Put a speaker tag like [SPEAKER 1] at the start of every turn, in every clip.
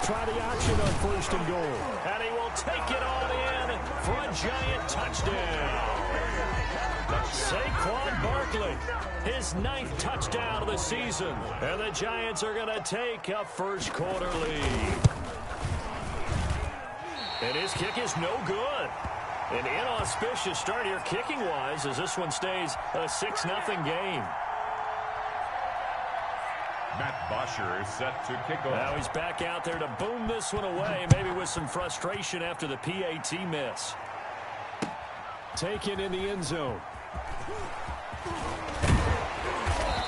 [SPEAKER 1] try the option on 1st and goal.
[SPEAKER 2] And he will take it all in for a giant touchdown. Saquon Barkley, his 9th touchdown of the season. And the Giants are going to take a first quarter lead. And his kick is no good. An inauspicious start here kicking-wise as this one stays a 6-0 game.
[SPEAKER 3] Matt Bosher is set to kick off.
[SPEAKER 2] Now he's back out there to boom this one away, maybe with some frustration after the PAT miss.
[SPEAKER 1] Taken in the end zone.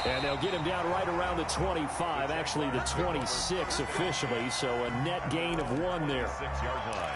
[SPEAKER 1] And they'll get him down right around the 25, actually the 26 officially, so a net gain of 1 there.
[SPEAKER 3] 6-yard line.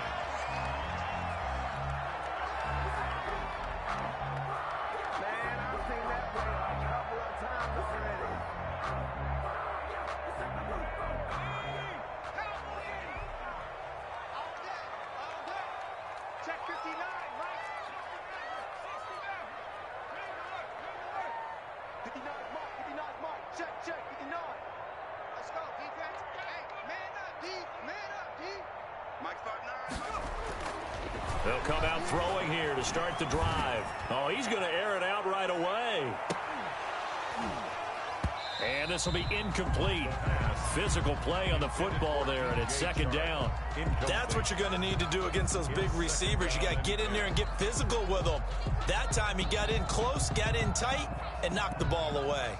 [SPEAKER 2] They'll come out throwing here to start the drive. Oh, he's going to air it out right away. And this will be incomplete. Physical play on the football there, and it's 2nd down.
[SPEAKER 4] That's what you're going to need to do against those big receivers. You got to get in there and get physical with them. That time he got in close, got in tight, and knocked the ball away.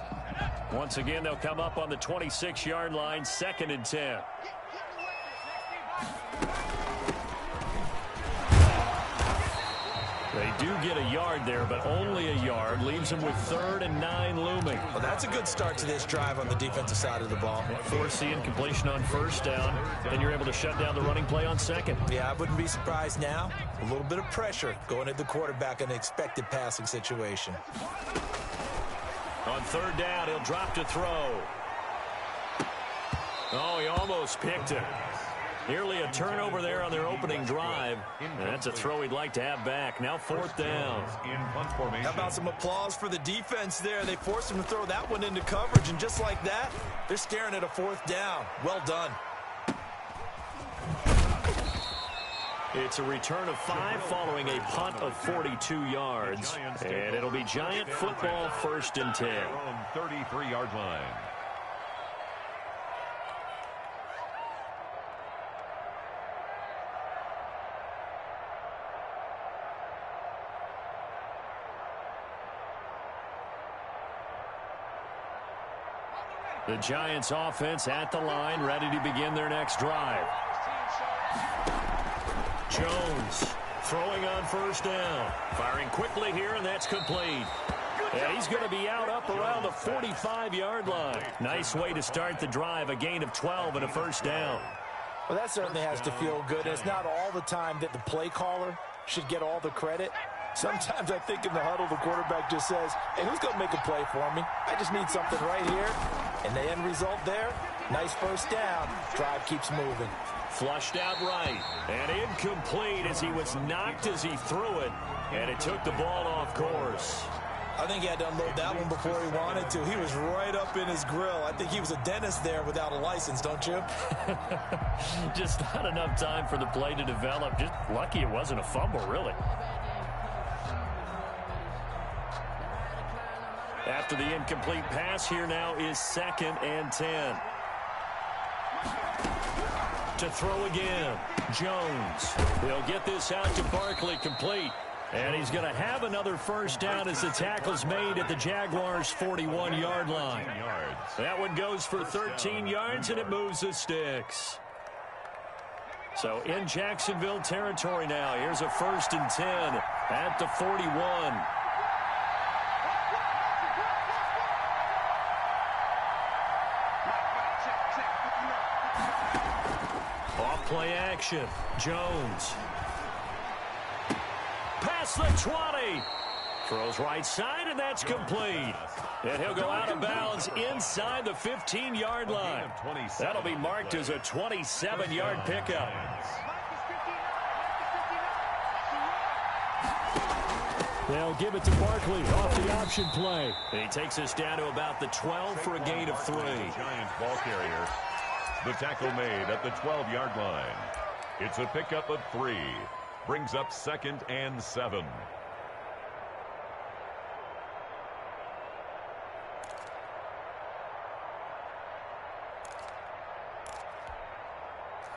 [SPEAKER 2] Once again, they'll come up on the 26-yard line, 2nd and 10. They do get a yard there, but only a yard. Leaves them with 3rd and 9 looming.
[SPEAKER 4] Well, that's a good start to this drive on the defensive side of the ball.
[SPEAKER 2] Force the incompletion on 1st down, then you're able to shut down the running play on 2nd.
[SPEAKER 4] Yeah, I wouldn't be surprised now. A little bit of pressure going at the quarterback in an expected passing situation.
[SPEAKER 2] On 3rd down, he'll drop to throw. Oh, he almost picked it. Nearly a turnover there on their opening drive. And that's a throw he'd like to have back. Now 4th down.
[SPEAKER 4] How about some applause for the defense there? They forced him to throw that one into coverage, and just like that, they're staring at a 4th down. Well done.
[SPEAKER 2] It's a return of 5 following a punt of 42 yards. And it'll be Giant football 1st and 10.
[SPEAKER 3] 33-yard line.
[SPEAKER 2] The Giants offense at the line, ready to begin their next drive. Jones throwing on 1st down. Firing quickly here, and that's complete. And he's going to be out up around the 45-yard line. Nice way to start the drive, a gain of 12 and a 1st down.
[SPEAKER 4] Well, that certainly has to feel good. It's not all the time that the play caller should get all the credit. Sometimes I think in the huddle, the quarterback just says, hey, who's going to make a play for me? I just need something right here. And the end result there, nice 1st down. Drive keeps moving.
[SPEAKER 2] Flushed out right. And incomplete as he was knocked as he threw it. And it took the ball off course.
[SPEAKER 4] I think he had to unload that one before he wanted to. He was right up in his grill. I think he was a dentist there without a license, don't you?
[SPEAKER 2] Just not enough time for the play to develop. Just lucky it wasn't a fumble, really. After the incomplete pass, here now is 2nd and 10. To throw again, Jones. He'll get this out to Barkley complete. And he's going to have another 1st down as the tackle's made at the Jaguars' 41-yard line. That one goes for 13 yards, and it moves the sticks. So in Jacksonville territory now. Here's a 1st and 10 at the 41. Play action. Jones. Past the 20. Throws right side, and that's complete. And he'll go out of bounds inside the 15-yard line. That'll be marked as a 27-yard pickup.
[SPEAKER 1] They'll give it to Barkley off the option play.
[SPEAKER 2] And he takes us down to about the 12 for a gain of 3.
[SPEAKER 3] Giants ball carrier. The tackle made at the 12-yard line. It's a pickup of 3. Brings up 2nd and 7.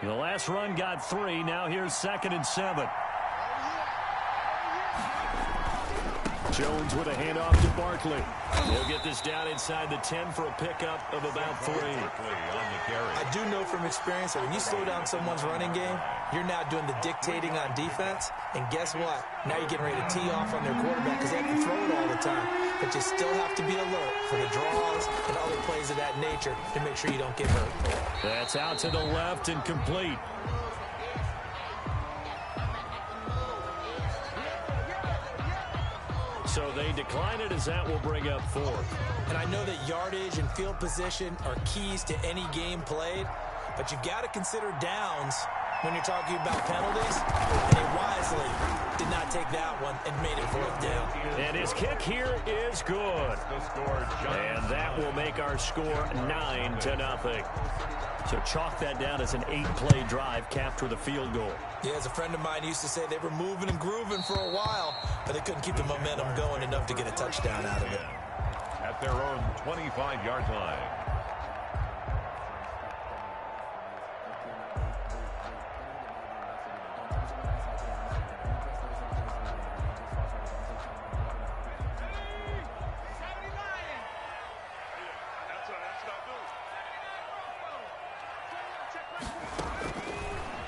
[SPEAKER 2] The last run got 3. Now here's 2nd and 7.
[SPEAKER 1] Jones with a handoff to Barkley.
[SPEAKER 2] He'll get this down inside the 10 for a pickup of about 3.
[SPEAKER 4] I do know from experience that when you slow down someone's running game, you're now doing the dictating on defense. And guess what? Now you're getting ready to tee off on their quarterback because they have to throw it all the time. But you still have to be alert for the draws and other plays of that nature to make sure you don't get hurt.
[SPEAKER 2] That's out to the left and complete. So they decline it as that will bring up 4th.
[SPEAKER 4] And I know that yardage and field position are keys to any game played, but you've got to consider downs when you're talking about penalties. And they wisely did not take that one and made it 4th down.
[SPEAKER 2] And his kick here is good. And that will make our score 9-0. So chalk that down as an 8-play drive capped with a field goal.
[SPEAKER 4] Yeah, as a friend of mine used to say, they were moving and grooving for a while, but they couldn't keep the momentum going enough to get a touchdown out of it.
[SPEAKER 3] At their own 25-yard line.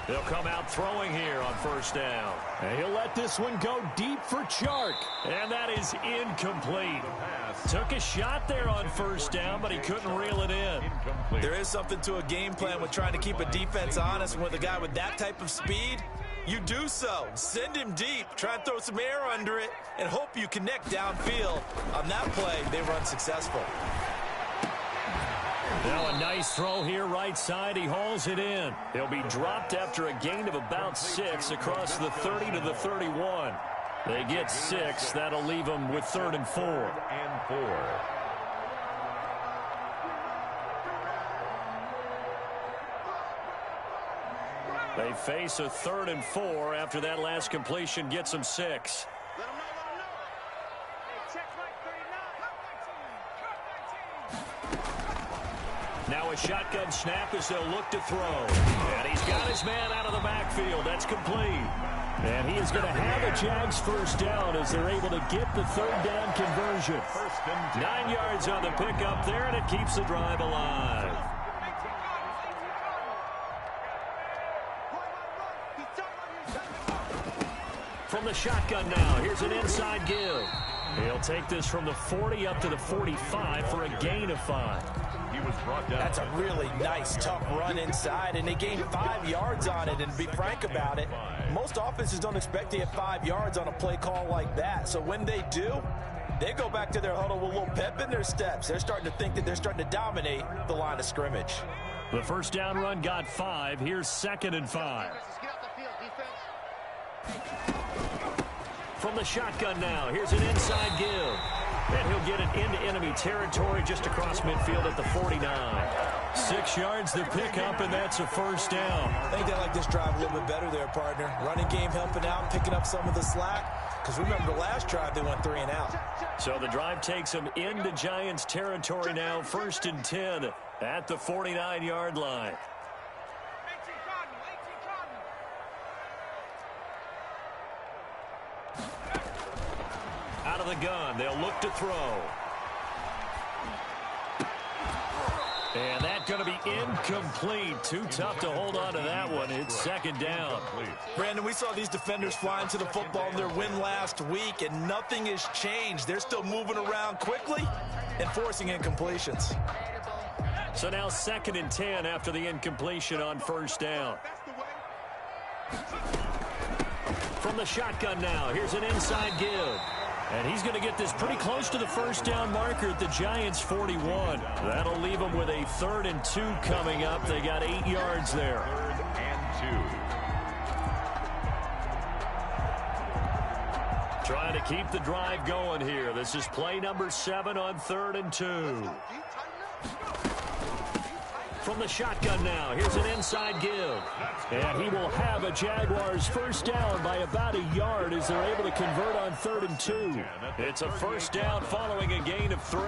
[SPEAKER 2] They'll come out throwing here on 1st down.
[SPEAKER 1] And he'll let this one go deep for Chark.
[SPEAKER 2] And that is incomplete. Took a shot there on 1st down, but he couldn't reel it in.
[SPEAKER 4] There is something to a game plan with trying to keep a defense honest. With a guy with that type of speed, you do so. Send him deep. Try and throw some air under it and hope you connect downfield. On that play, they were unsuccessful.
[SPEAKER 2] Now a nice throw here right side. He hauls it in. He'll be dropped after a gain of about 6 across the 30 to the 31. They get 6. That'll leave them with 3rd and 4.
[SPEAKER 3] And 4.
[SPEAKER 2] They face a 3rd and 4 after that last completion gets them 6. Now a shotgun snap as they'll look to throw. And he's got his man out of the backfield. That's complete. And he is going to have a Jags 1st down as they're able to get the 3rd down conversion. 9 yards on the pickup there, and it keeps the drive alive. From the shotgun now, here's an inside give. He'll take this from the 40 up to the 45 for a gain of 5.
[SPEAKER 3] He was brought down.
[SPEAKER 4] That's a really nice, tough run inside, and they gained 5 yards on it. And to be frank about it, most offenses don't expect to get 5 yards on a play call like that. So when they do, they go back to their huddle with a little pep in their steps. They're starting to think that they're starting to dominate the line of scrimmage.
[SPEAKER 2] The 1st down run got 5. Here's 2nd and 5. From the shotgun now, here's an inside give. And he'll get it into enemy territory just across midfield at the 49. 6 yards to pick up, and that's a 1st down.
[SPEAKER 4] I think they like this drive a little bit better there, partner. Running game helping out, picking up some of the slack. Because remember, the last drive, they went 3 and out.
[SPEAKER 2] So the drive takes them into Giants territory now. 1st and 10 at the 49-yard line. Out of the gun, they'll look to throw. And that's going to be incomplete. Too tough to hold on to that one. It's 2nd down.
[SPEAKER 4] Brandon, we saw these defenders flying to the football in their win last week, and nothing has changed. They're still moving around quickly and forcing incompletions.
[SPEAKER 2] So now 2nd and 10 after the incompletion on 1st down. From the shotgun now, here's an inside give. And he's going to get this pretty close to the 1st down marker at the Giants 41. That'll leave them with a 3rd and 2 coming up. They got 8 yards there.
[SPEAKER 3] 3rd and 2.
[SPEAKER 2] Trying to keep the drive going here. This is play number 7 on 3rd and 2. From the shotgun now, here's an inside give. And he will have a Jaguars first down by about a yard as they're able to convert on 3rd and 2. It's a first down following a gain of 3.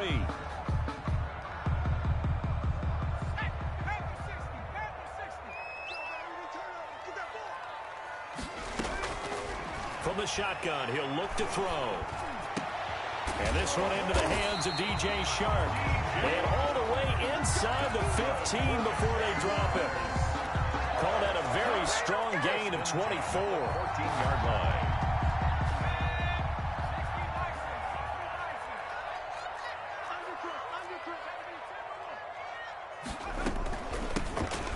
[SPEAKER 2] From the shotgun, he'll look to throw. And this one into the hands of D.J. Shark. And all the way inside the 15 before they drop him. Call that a very strong gain of 24.
[SPEAKER 3] 14-yard line.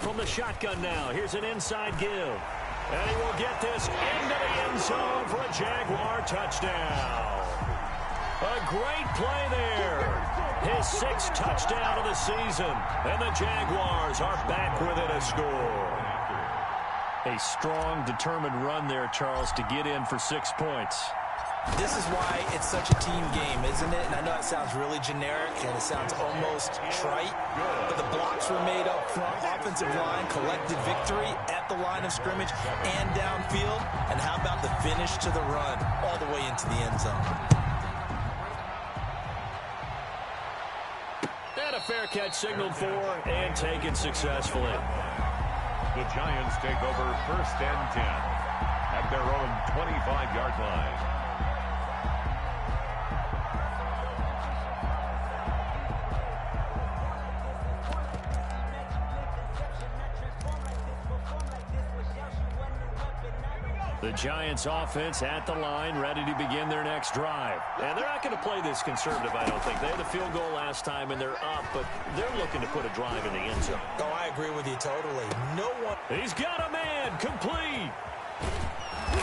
[SPEAKER 2] From the shotgun now, here's an inside give. And he will get this into the end zone for a Jaguar touchdown. A great play there. His 6th touchdown of the season. And the Jaguars are back within a score. A strong, determined run there, Charles, to get in for 6 points.
[SPEAKER 4] This is why it's such a team game, isn't it? And I know it sounds really generic and it sounds almost trite, but the blocks were made up front. Offensive line collected victory at the line of scrimmage and downfield. And how about the finish to the run all the way into the end zone?
[SPEAKER 2] And a fair catch signaled for and taken successfully.
[SPEAKER 3] The Giants take over 1st and 10 at their own 25-yard line.
[SPEAKER 2] The Giants offense at the line, ready to begin their next drive. And they're not going to play this conservative, I don't think. They had the field goal last time, and they're up, but they're looking to put a drive in the end zone.
[SPEAKER 4] Oh, I agree with you totally. No one...
[SPEAKER 2] He's got a man, complete.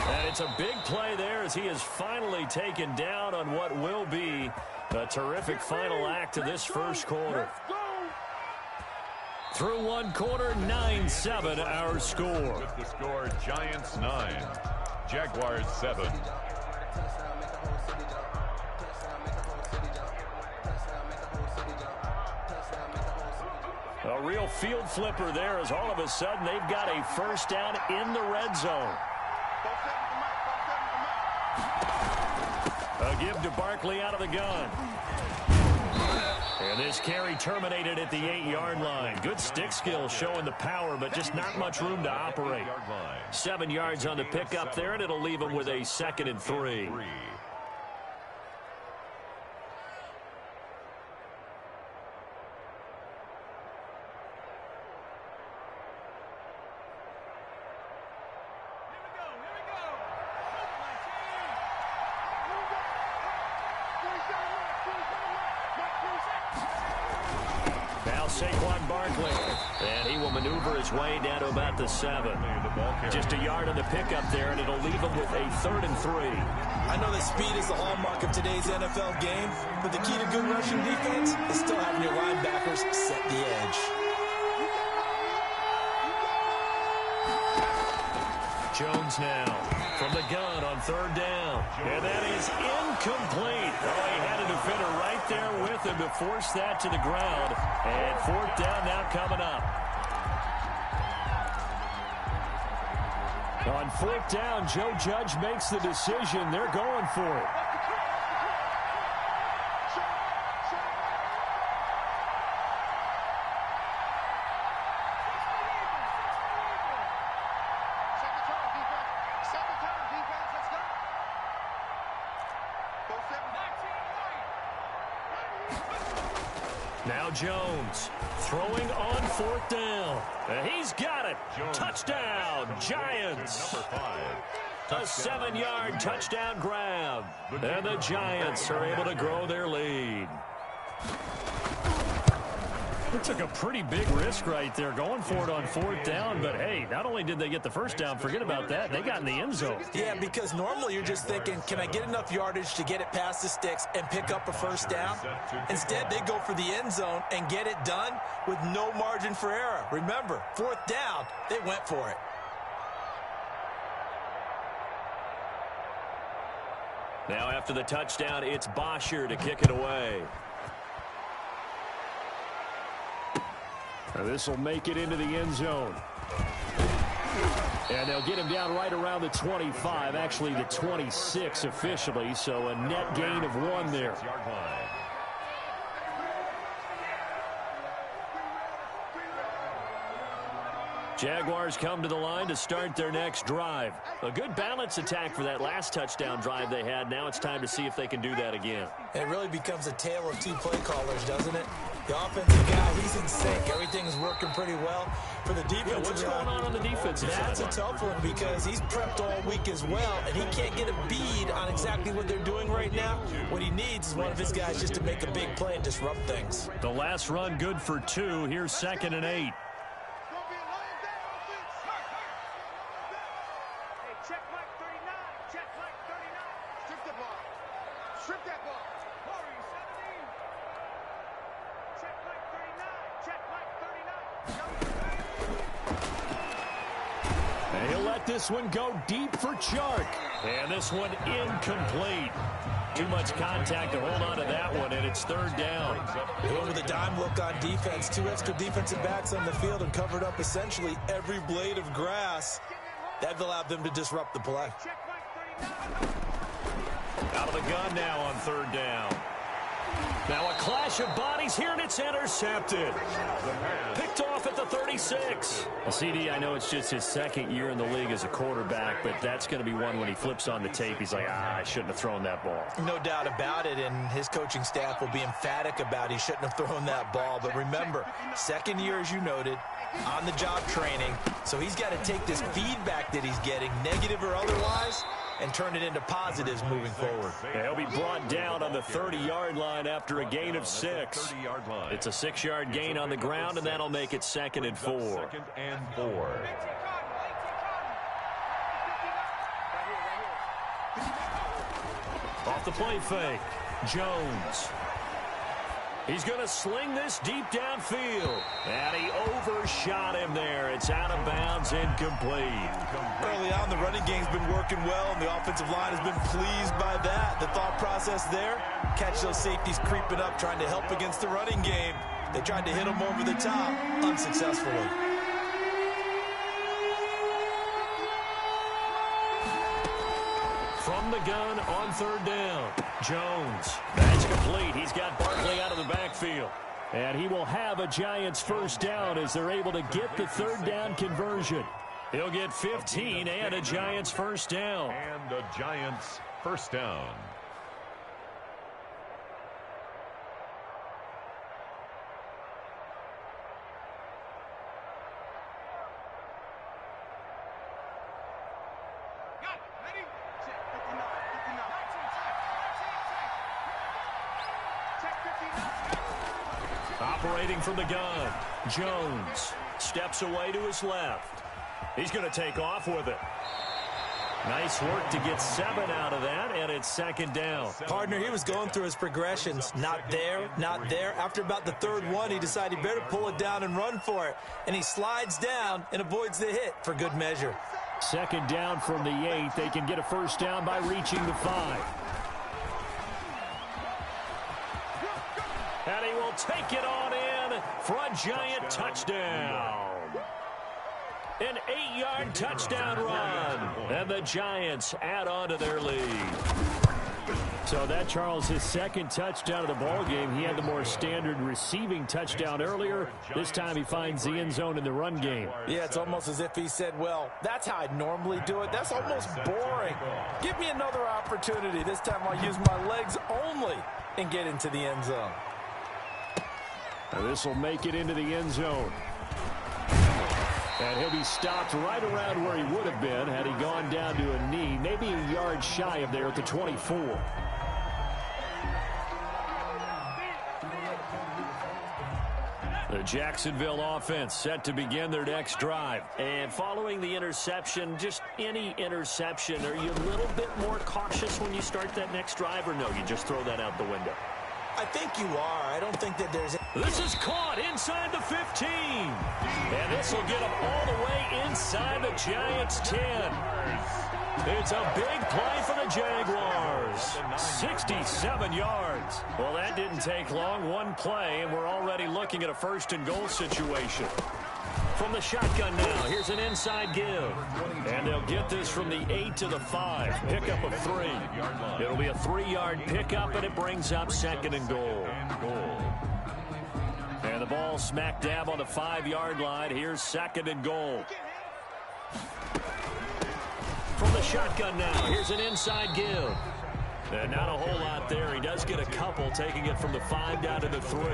[SPEAKER 2] And it's a big play there as he is finally taken down on what will be a terrific final act of this first quarter. Through one quarter, 9-7 our score.
[SPEAKER 3] With the score, Giants 9, Jaguars 7.
[SPEAKER 2] A real field flipper there as all of a sudden they've got a first down in the red zone. A give to Barkley out of the gun. And this carry terminated at the 8-yard line. Good stick skill showing the power, but just not much room to operate. 7 yards on the pickup there, and it'll leave him with a 2nd and 3. Saquon Barkley, and he will maneuver his way down to about the 7. Just a yard on the pickup there, and it'll leave him with a 3rd and 3.
[SPEAKER 4] I know that speed is the hallmark of today's NFL game, but the key to good rushing defense is still having your linebackers set the edge.
[SPEAKER 2] Jones now from the gun on 3rd down. And that is incomplete. Oh, he had a defender right there with him to force that to the ground. And 4th down now coming up. On 4th down, Joe Judge makes the decision. They're going for it. Now Jones throwing on 4th down. And he's got it. Jones. Touchdown, Giants.
[SPEAKER 3] Number 5.
[SPEAKER 2] A 7-yard touchdown grab. And the Giants are able to grow their lead. It took a pretty big risk right there going for it on 4th down, but hey, not only did they get the first down, forget about that, they got in the end zone.
[SPEAKER 4] Yeah, because normally you're just thinking, can I get enough yardage to get it past the sticks and pick up a first down? Instead, they go for the end zone and get it done with no margin for error. Remember, 4th down, they went for it.
[SPEAKER 2] Now after the touchdown, it's Bosher to kick it away.
[SPEAKER 1] This will make it into the end zone. And they'll get him down right around the 25, actually the 26 officially, so a net gain of 1 there.
[SPEAKER 2] Jaguars come to the line to start their next drive. A good balance attack for that last touchdown drive they had. Now it's time to see if they can do that again.
[SPEAKER 4] It really becomes a tale of two play callers, doesn't it? The offensive guy, he's in sync. Everything's working pretty well. For the defensive
[SPEAKER 2] guy, what's going on the defensive side?
[SPEAKER 4] That's a tough one because he's prepped all week as well, and he can't get a bead on exactly what they're doing right now. What he needs is one of his guys just to make a big play and disrupt things.
[SPEAKER 2] The last run good for 2. Here's 2nd and 8.
[SPEAKER 1] He'll let this one go deep for Chark.
[SPEAKER 2] And this one incomplete. Too much contact to hold on to that one, and it's 3rd down.
[SPEAKER 4] They went with a dime look on defense. 2 extra defensive backs on the field and covered up essentially every blade of grass. That allowed them to disrupt the play.
[SPEAKER 2] Out of the gun now on 3rd down. Now a clash of bodies here, and it's intercepted. Picked off at the 36.
[SPEAKER 1] Well, CD, I know it's just his 2nd year in the league as a quarterback, but that's going to be one when he flips on the tape. He's like, I shouldn't have thrown that ball.
[SPEAKER 4] No doubt about it, and his coaching staff will be emphatic about he shouldn't have thrown that ball. But remember, 2nd year, as you noted, on-the-job training. So he's got to take this feedback that he's getting, negative or otherwise, and turn it into positives moving forward.
[SPEAKER 2] He'll be brought down on the 30-yard line after a gain of 6. It's a 6-yard gain on the ground, and that'll make it 2nd and 4.
[SPEAKER 3] 2nd and 4.
[SPEAKER 2] Off the play fake, Jones. He's going to sling this deep downfield. And he overshot him there. It's out of bounds, incomplete.
[SPEAKER 4] Early on, the running game's been working well, and the offensive line has been pleased by that. The thought process there, catch those safeties creeping up, trying to help against the running game. They tried to hit them over the top, unsuccessfully.
[SPEAKER 2] From the gun on 3rd down, Jones. That's complete. He's got Barkley out of the backfield.
[SPEAKER 1] And he will have a Giants 1st down as they're able to get the 3rd down conversion.
[SPEAKER 2] He'll get 15 and a Giants 1st down.
[SPEAKER 3] And a Giants 1st down.
[SPEAKER 2] Operating from the gun, Jones steps away to his left. He's going to take off with it. Nice work to get 7 out of that, and it's 2nd down.
[SPEAKER 4] Partner, he was going through his progressions. Not there, not there. After about the 3rd one, he decided he better pull it down and run for it. And he slides down and avoids the hit for good measure.
[SPEAKER 1] 2nd down from the 8. They can get a 1st down by reaching the 5.
[SPEAKER 2] And he will take it on in for a Giant touchdown. An 8-yard touchdown run. And the Giants add on to their lead.
[SPEAKER 1] So that, Charles, his 2nd touchdown of the ball game. He had the more standard receiving touchdown earlier. This time he finds the end zone in the run game.
[SPEAKER 4] Yeah, it's almost as if he said, well, that's how I'd normally do it. That's almost boring. Give me another opportunity. This time I'll use my legs only and get into the end zone.
[SPEAKER 1] This will make it into the end zone. And he'll be stopped right around where he would have been had he gone down to a knee, maybe a yard shy of there at the 24.
[SPEAKER 2] The Jacksonville offense set to begin their next drive. And following the interception, just any interception, are you a little bit more cautious when you start that next drive, or no, you just throw that out the window?
[SPEAKER 4] I think you are. I don't think that there's...
[SPEAKER 2] This is caught inside the 15. And this will get them all the way inside the Giants' 10. It's a big play for the Jaguars. 67 yards.
[SPEAKER 1] Well, that didn't take long. One play, and we're already looking at a first-and-goal situation. From the shotgun now, here's an inside give. And they'll get this from the 8 to the 5. Pickup of 3. It'll be a 3-yard pickup, and it brings up second and goal. And the ball smack dab on the 5-yard line. Here's second and goal. From the shotgun now, here's an inside give. And not a whole lot there. He does get a couple, taking it from the 5 down to the 3.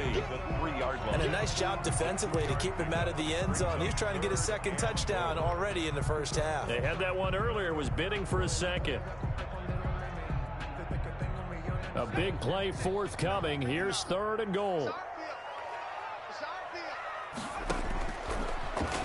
[SPEAKER 4] And a nice job defensively to keep him out of the end zone. He's trying to get his second touchdown already in the first half.
[SPEAKER 1] They had that one earlier, was bidding for a second. A big play forthcoming. Here's third and goal.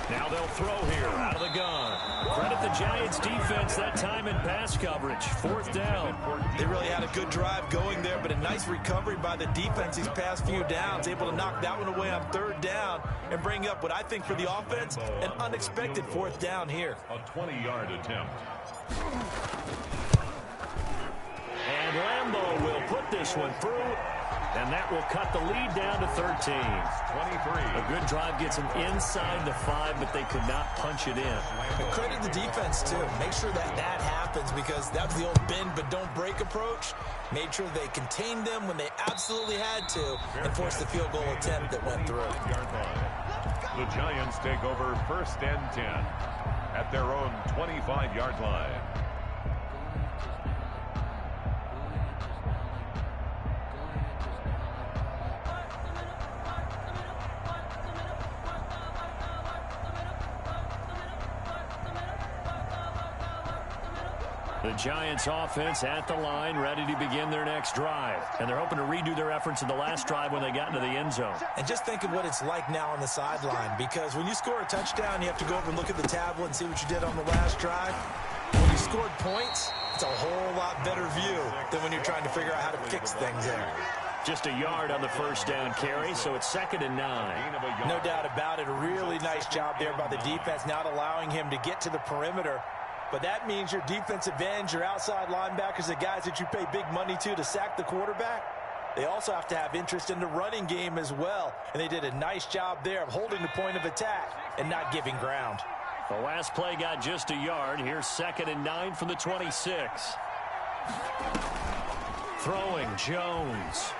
[SPEAKER 1] Now they'll throw here out of the gun. Credit the Giants defense that time in pass coverage. Fourth down.
[SPEAKER 4] They really had a good drive going there, but a nice recovery by the defense these past few downs. Able to knock that one away on third down and bring up what I think for the offense, an unexpected fourth down here.
[SPEAKER 3] A 20-yard attempt.
[SPEAKER 1] And Lambeau will put this one through. And that will cut the lead down to 13.
[SPEAKER 3] 23.
[SPEAKER 1] A good drive gets them inside the 5, but they could not punch it in.
[SPEAKER 4] And credit the defense, too. Make sure that happens, because that was the old bend but don't break approach. Made sure they contained them when they absolutely had to and forced the field goal attempt that went through.
[SPEAKER 3] The Giants take over first and 10 at their own 25-yard line.
[SPEAKER 1] The Giants offense at the line, ready to begin their next drive. And they're hoping to redo their efforts in the last drive when they got into the end zone.
[SPEAKER 4] And just think of what it's like now on the sideline, because when you score a touchdown, you have to go over and look at the tablet and see what you did on the last drive. When you scored points, it's a whole lot better view than when you're trying to figure out how to fix things there.
[SPEAKER 1] Just a yard on the first down carry, so it's 2nd and 9.
[SPEAKER 4] No doubt about it. A really nice job there by the defense, not allowing him to get to the perimeter. But that means your defensive ends, your outside linebackers, the guys that you pay big money to sack the quarterback, they also have to have interest in the running game as well. And they did a nice job there of holding the point of attack and not giving ground.
[SPEAKER 1] The last play got just a yard. Here's 2nd and 9 from the 26. Throwing Jones.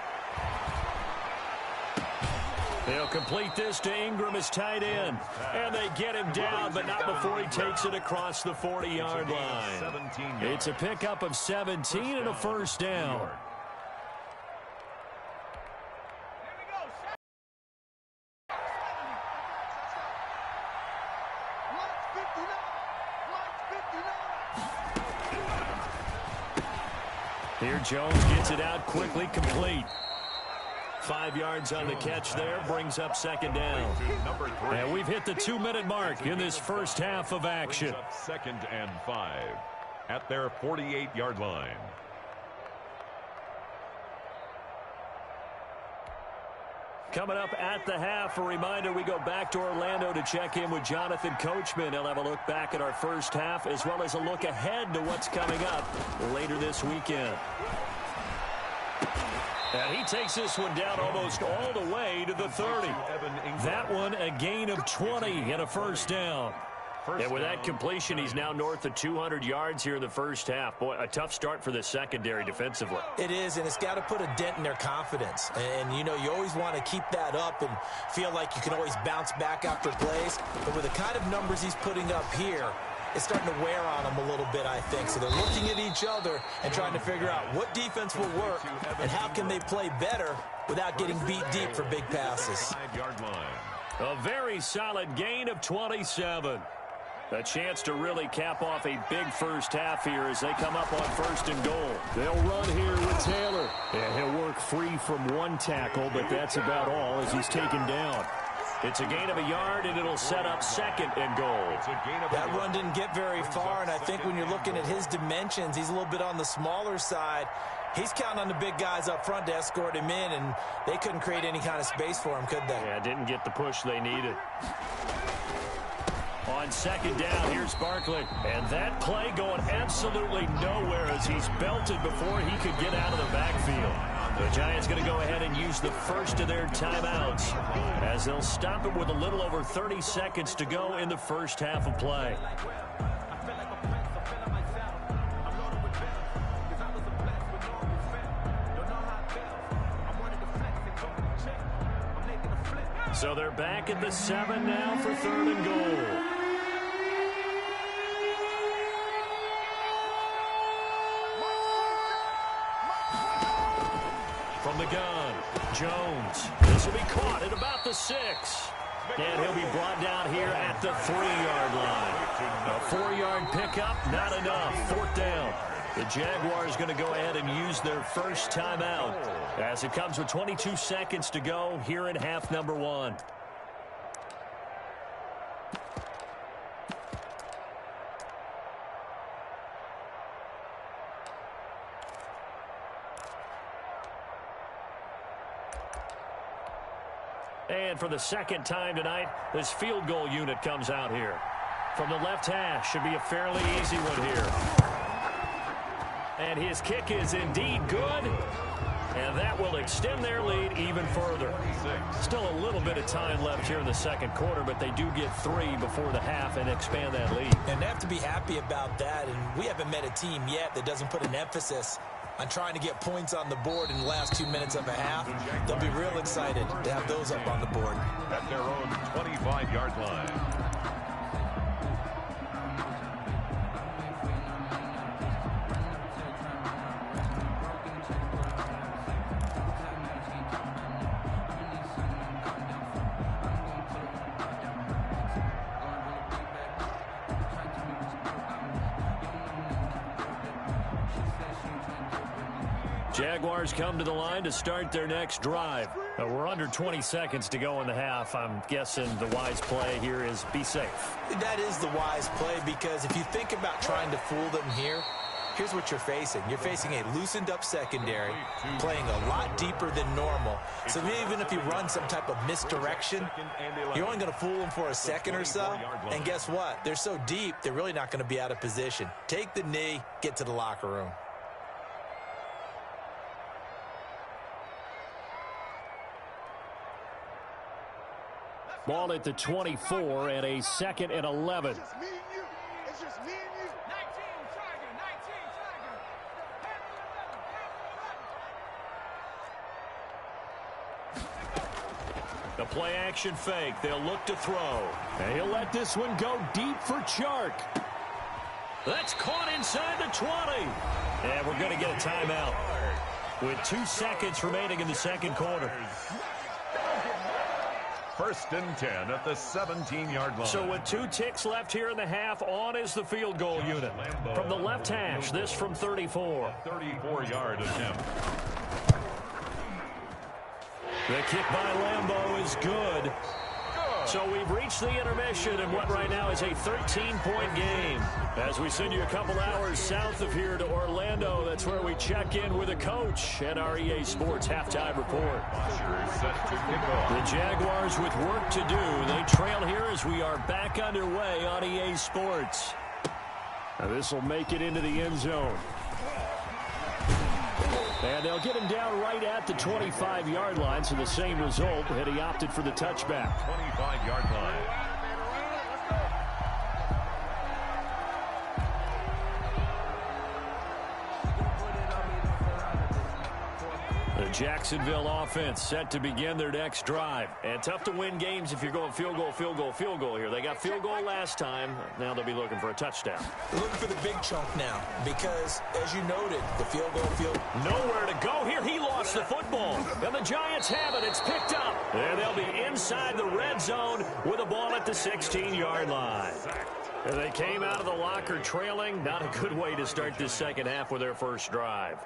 [SPEAKER 1] They'll complete this to Ingram as tight end. And they get him down, but not before he takes it across the 40-yard line. It's a pickup of 17 and a first down. Here Jones gets it out quickly, complete. 5 yards on the catch there, brings up 2nd down. And we've hit the 2-minute mark in this first half of action.
[SPEAKER 3] 2nd and 5 at their 48-yard line.
[SPEAKER 1] Coming up at the half, a reminder, we go back to Orlando to check in with Jonathan Coachman. He'll have a look back at our first half as well as a look ahead to what's coming up later this weekend. And he takes this one down almost all the way to the 30. That one a gain of 20 and a first down. And with that completion, he's now north of 200 yards here in the first half. Boy, a tough start for the secondary defensively.
[SPEAKER 4] It is, and it's got to put a dent in their confidence. And, you know, you always want to keep that up and feel like you can always bounce back after plays. But with the kind of numbers he's putting up here, it's starting to wear on them a little bit, I think. So they're looking at each other and trying to figure out what defense will work and how can they play better without getting beat deep for big passes.
[SPEAKER 1] A very solid gain of 27. A chance to really cap off a big first half here as they come up on 1st and goal. They'll run here with Taylor. And he'll work free from one tackle, but that's about all as he's taken down. It's a gain of a yard, and it'll set up 2nd and goal.
[SPEAKER 4] That run didn't get very far, and I think when you're looking at his dimensions, he's a little bit on the smaller side. He's counting on the big guys up front to escort him in, and they couldn't create any kind of space for him, could they?
[SPEAKER 1] Yeah, didn't get the push they needed.
[SPEAKER 2] On second down, here's Barkley. And that play going absolutely nowhere as he's belted before he could get out of the backfield. The Giants going to go ahead and use the first of their timeouts as they'll stop it with a little over 30 seconds to go in the first half of play. So they're back at the 7 now for 3rd and goal. From the gun, Jones. This will be caught at about the 6. And he'll be brought down here at the 3-yard line. A 4-yard pickup, not enough. 4th down. The Jaguars going to go ahead and use their first timeout as it comes with 22 seconds to go here in half number 1. And for the second time tonight, this field goal unit comes out here. From the left hash, should be a fairly easy one here. And his kick is indeed good. And that will extend their lead even further. Still a little bit of time left here in the second quarter, but they do get 3 before the half and expand that lead.
[SPEAKER 4] And they have to be happy about that. And we haven't met a team yet that doesn't put an emphasis on trying to get points on the board in the last 2 minutes of a half. They'll be real excited to have those up on the board.
[SPEAKER 3] At their own 25-yard line.
[SPEAKER 2] Jaguars come to the line to start their next drive. We're under 20 seconds to go in the half. I'm guessing the wise play here is be safe.
[SPEAKER 4] That is the wise play, because if you think about trying to fool them here, here's what you're facing. You're facing a loosened up secondary, playing a lot deeper than normal. So even if you run some type of misdirection, you're only going to fool them for a second or so. And guess what? They're so deep, they're really not going to be out of position. Take the knee, get to the locker room.
[SPEAKER 2] Ball at the 24 and a 2nd and 11.
[SPEAKER 5] It's just me and you. It's just me and you. 19 target, 19 target.
[SPEAKER 2] The play action fake. They'll look to throw. And he'll let this one go deep for Chark. That's caught inside the 20. And we're going to get a timeout with 2 seconds remaining in the second quarter.
[SPEAKER 3] 1st and 10 at the 17-yard line.
[SPEAKER 2] So with 2 ticks left here in the half, on is the field goal unit. From the left hash, this from 34.
[SPEAKER 3] 34-yard attempt.
[SPEAKER 2] The kick by Lambeau is good. So we've reached the intermission in what right now is a 13-point game. As we send you a couple hours south of here to Orlando, that's where we check in with a coach at our EA Sports Halftime Report. The Jaguars with work to do. They trail here as we are back underway on EA Sports. Now this will make it into the end zone. And they'll get him down right at the 25-yard line, so the same result, and he opted for the touchback.
[SPEAKER 3] 25-yard line.
[SPEAKER 2] The Jacksonville offense set to begin their next drive. And tough to win games if you're going field goal, field goal, field goal here. They got field goal last time. Now they'll be looking for a touchdown.
[SPEAKER 4] They're looking for the big chunk now because, as you noted, the field goal.
[SPEAKER 2] Nowhere to go here. He lost the football. And the Giants have it. It's picked up. And they'll be inside the red zone with a ball at the 16-yard line. And they came out of the locker trailing. Not a good way to start this second half with their first drive.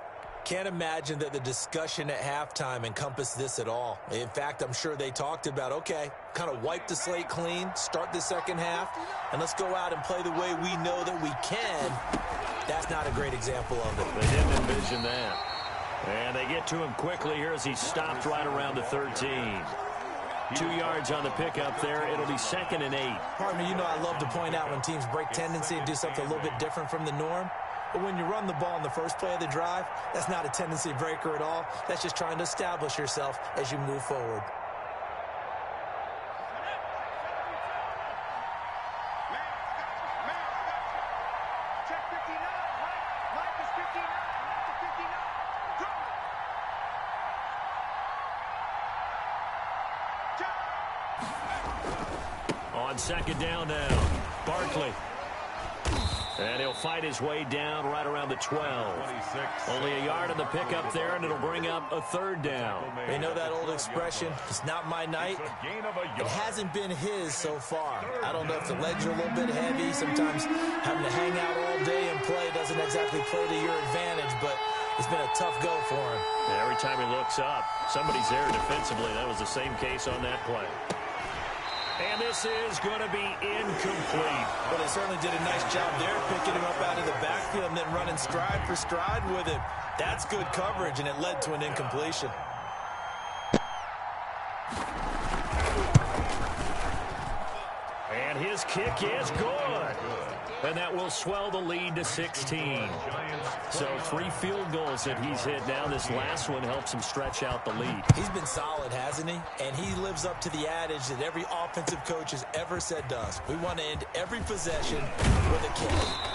[SPEAKER 4] Can't imagine that the discussion at halftime encompassed this at all. In fact, I'm sure they talked about, okay, kind of wipe the slate clean, start the second half, and let's go out and play the way we know that we can. That's not a great example of it.
[SPEAKER 2] They didn't envision that. And they get to him quickly here as he stopped right around the 13. 2 yards on the pickup there. It'll be 2nd and 8.
[SPEAKER 4] Partner, you know I love to point out when teams break tendency and do something a little bit different from the norm. But when you run the ball in the first play of the drive, that's not a tendency breaker at all. That's just trying to establish yourself as you move forward.
[SPEAKER 2] On 2nd down now, Barkley. And he'll fight his way down right around the 12.
[SPEAKER 3] 26.
[SPEAKER 2] Only a yard on the pickup there, and it'll bring up a 3rd down.
[SPEAKER 4] You know that old expression, it's not my night. It hasn't been his so far. I don't know if the legs are a little bit heavy. Sometimes having to hang out all day and play doesn't exactly play to your advantage, but it's been a tough go for him.
[SPEAKER 2] And every time he looks up, somebody's there defensively. That was the same case on that play. And this is going to be incomplete.
[SPEAKER 4] Well, they certainly did a nice job there, picking him up out of the backfield and then running stride for stride with him. That's good coverage, and it led to an incompletion.
[SPEAKER 2] And his kick is good. And that will swell the lead to 16. So 3 field goals that he's hit now. This last one helps him stretch out the lead.
[SPEAKER 4] He's been solid, hasn't he? And he lives up to the adage that every offensive coach has ever said to us. We want to end every possession with a kick,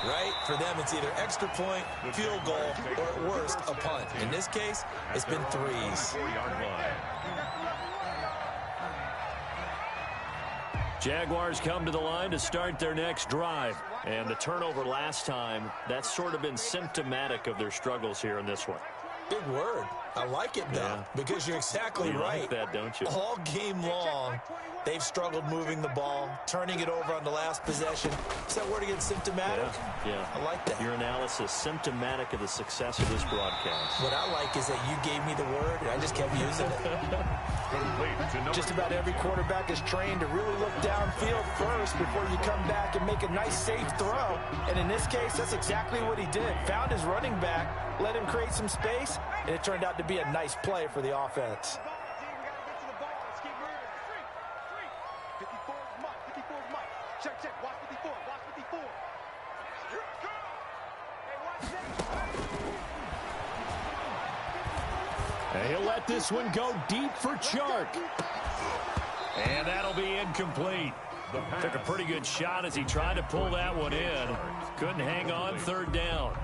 [SPEAKER 4] right? For them, it's either extra point, field goal, or at worst, a punt. In this case, it's been 3s.
[SPEAKER 2] Jaguars come to the line to start their next drive. And the turnover last time, that's sort of been symptomatic of their struggles here in this one.
[SPEAKER 4] Big word. I like it, though, because you're exactly right.
[SPEAKER 2] You like that, don't you?
[SPEAKER 4] All game long, they've struggled moving the ball, turning it over on the last possession. Is that word again, symptomatic?
[SPEAKER 2] Yeah.
[SPEAKER 4] I like that.
[SPEAKER 2] Your analysis, symptomatic of the success of this broadcast.
[SPEAKER 4] What I like is that you gave me the word, and I just kept using it. Just about every quarterback is trained to really look downfield first before you come back and make a nice, safe throw. And in this case, that's exactly what he did. Found his running back, let him create some space, and it turned out to be a nice play for the offense.
[SPEAKER 2] And he'll let this one go deep for Chark. And that'll be incomplete. Took a pretty good shot as he tried to pull that one in. Couldn't hang on, 3rd down.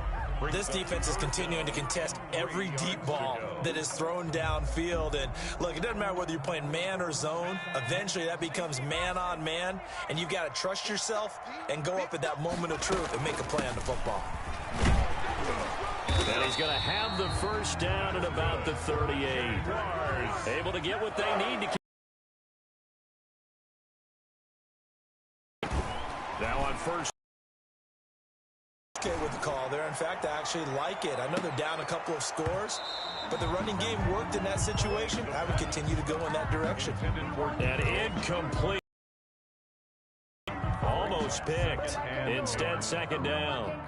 [SPEAKER 4] This defense is continuing to contest every deep ball that is thrown downfield. And, look, it doesn't matter whether you're playing man or zone. Eventually, that becomes man-on-man, and you've got to trust yourself and go up at that moment of truth and make a play on the football.
[SPEAKER 2] And he's going to have the 1st down at about the 38. Able to get what they need to keep. Now on 1st.
[SPEAKER 4] Okay with the call there. In fact, I actually like it. I know they're down a couple of scores, but the running game worked in that situation. I would continue to go in that direction.
[SPEAKER 2] And incomplete. Almost picked. Instead, 2nd down.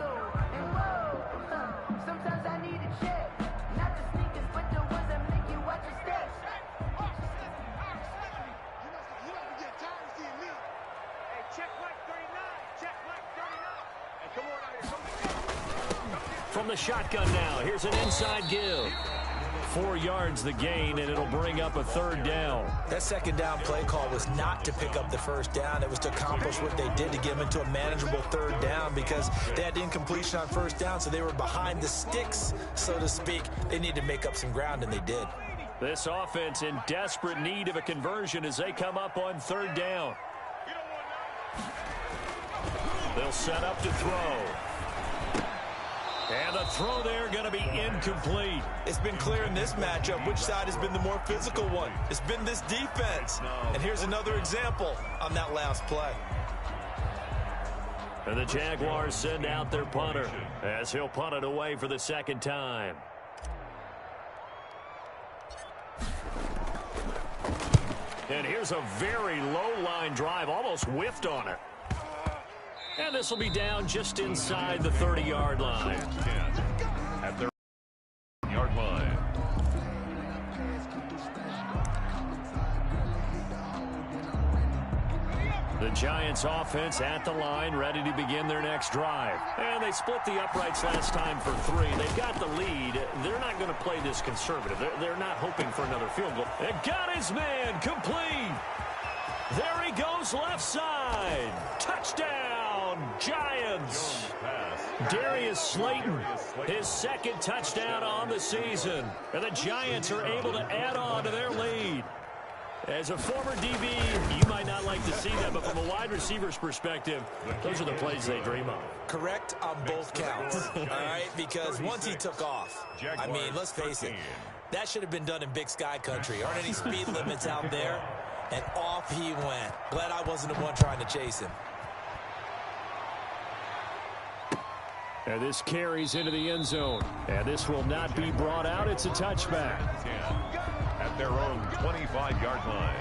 [SPEAKER 2] From the shotgun now, here's an inside give. 4 yards the gain, and it'll bring up a 3rd down.
[SPEAKER 4] That 2nd down play call was not to pick up the 1st down. It was to accomplish what they did to get them into a manageable 3rd down because they had incompletion on 1st down, so they were behind the sticks, so to speak. They needed to make up some ground, and they did.
[SPEAKER 2] This offense in desperate need of a conversion as they come up on 3rd down. They'll set up to throw. And the throw there going to be incomplete.
[SPEAKER 4] It's been clear in this matchup which side has been the more physical one. It's been this defense. And here's another example on that last play.
[SPEAKER 2] And the Jaguars send out their punter as he'll punt it away for the 2nd time. And here's a very low-line drive, almost whiffed on it. And this will be down just inside the 30-yard line.
[SPEAKER 3] At their yard line.
[SPEAKER 1] The Giants offense at the line, ready to begin their next drive. And they split the uprights last time for 3. They've got the lead. They're not going to play this conservative. They're not hoping for another field goal. And got his man complete. There he goes left side. Touchdown, Giants. Darius Slayton, his second touchdown on the season. And the Giants are able to add on to their lead. As a former DB, you might not like to see that, but from a wide receiver's perspective, those are the plays they dream of.
[SPEAKER 4] Correct on both counts, all right? Because once he took off, I mean, let's face it, that should have been done in Big Sky country. Aren't any speed limits out there? And off he went. Glad I wasn't the one trying to chase him.
[SPEAKER 1] And this carries into the end zone. And this will not be brought out. It's a touchback.
[SPEAKER 3] At their own 25-yard line.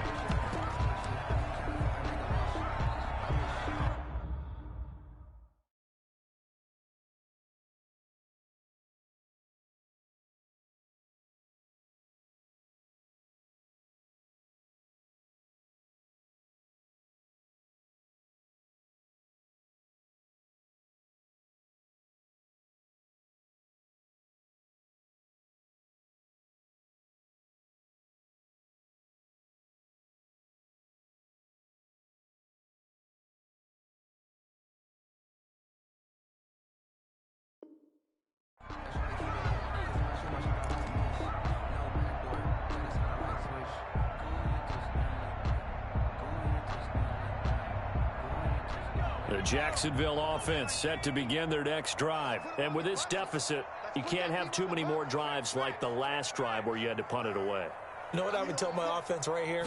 [SPEAKER 1] The Jacksonville offense set to begin their next drive. And with this deficit, you can't have too many more drives like the last drive where you had to punt it away.
[SPEAKER 4] You know what I would tell my offense right here?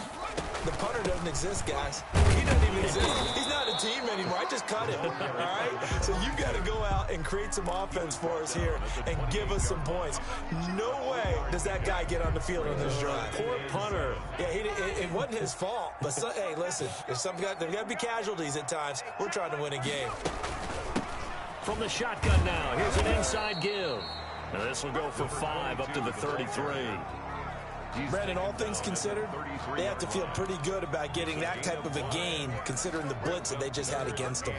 [SPEAKER 4] The punter doesn't exist, guys. He doesn't even exist. He's not a team anymore. I just cut him, all right? So you've got to go out and create some offense for us here and give us some points. No way does that guy get on the field on this drive.
[SPEAKER 1] Poor punter.
[SPEAKER 4] Yeah, it wasn't his fault. But, hey, listen, there's got to be casualties at times. We're trying to win a game.
[SPEAKER 1] From the shotgun now, here's an inside give. And this will go for 5 up to the 33.
[SPEAKER 4] Brandon, all things considered, they have to feel pretty good about getting that type of a gain, considering the blitz that they just had against them.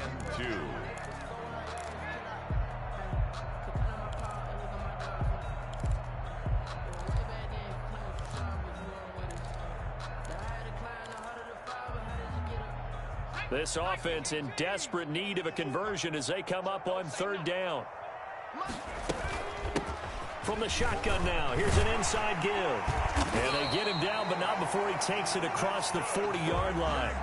[SPEAKER 1] This offense in desperate need of a conversion as they come up on 3rd down. From the shotgun now, here's an inside give. And they get him down, but not before he takes it across the 40-yard line.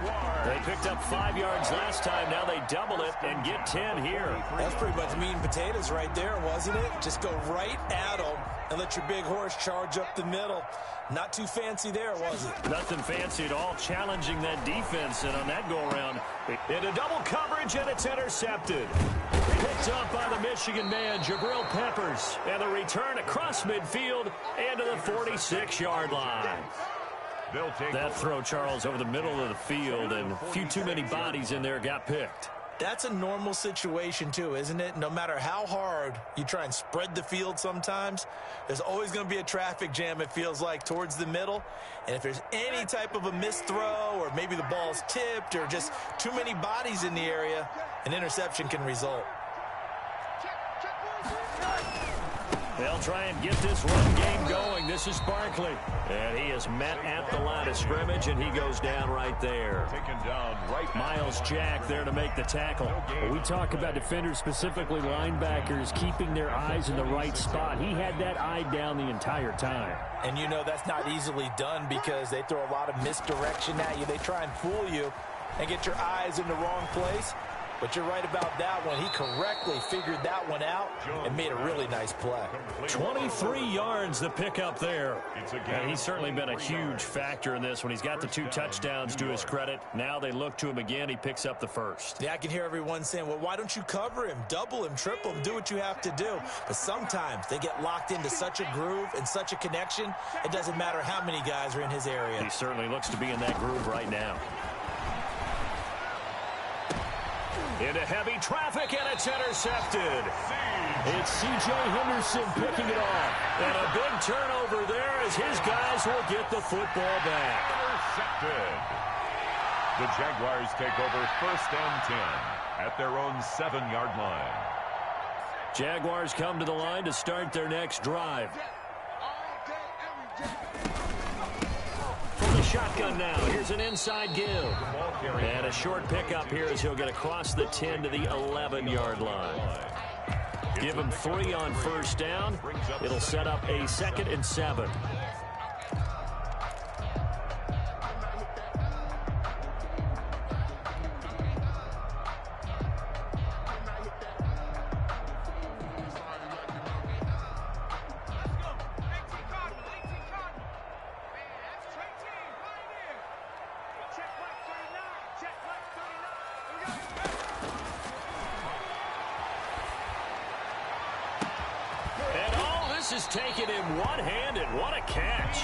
[SPEAKER 1] They picked up 5 yards last time. Now they double it and get 10 here.
[SPEAKER 4] That's pretty much meat and potatoes right there, wasn't it? Just go right at them and let your big horse charge up the middle. Not too fancy there, was it?
[SPEAKER 1] Nothing fancy at all, challenging that defense. And on that go-around, into double coverage, and it's intercepted. Picked up by the Michigan man, Jabril Peppers. And the return across midfield and to the 46-yard line. That throw, Charles, over the middle of the field, and a few too many bodies in there got picked.
[SPEAKER 4] That's a normal situation, too, isn't it? No matter how hard you try and spread the field sometimes, there's always going to be a traffic jam, it feels like, towards the middle. And if there's any type of a missed throw or maybe the ball's tipped or just too many bodies in the area, an interception can result.
[SPEAKER 1] They'll try and get this run game going. This is Barkley. And he is met at the line of scrimmage, and he goes down right there.
[SPEAKER 3] Taken down right.
[SPEAKER 1] Miles Jack there to make the tackle.
[SPEAKER 2] When we talk about defenders, specifically linebackers, keeping their eyes in the right spot, he had that eye down the entire time.
[SPEAKER 4] And you know that's not easily done because they throw a lot of misdirection at you. They try and fool you and get your eyes in the wrong place. But you're right about that one. He correctly figured that one out and made a really nice play.
[SPEAKER 1] 23 yards the pickup there. And he's certainly been a huge factor in this when he's got the 2 touchdowns to his credit. Now they look to him again. He picks up the first.
[SPEAKER 4] Yeah, I can hear everyone saying, well, why don't you cover him, double him, triple him, do what you have to do. But sometimes they get locked into such a groove and such a connection, it doesn't matter how many guys are in his area.
[SPEAKER 1] He certainly looks to be in that groove right now. Into heavy traffic, and it's intercepted. It's C.J. Henderson picking it off. And a big turnover there as his guys will get the football back.
[SPEAKER 3] Intercepted. The Jaguars take over 1st and 10 at their own 7-yard line.
[SPEAKER 2] Jaguars come to the line to start their next drive. From the shotgun now, here's an inside give. And a short pickup here as he'll get across the 10 to the 11-yard line. Give him 3 on 1st down. It'll set up a 2nd and 7. Is taken in one-handed. What a catch.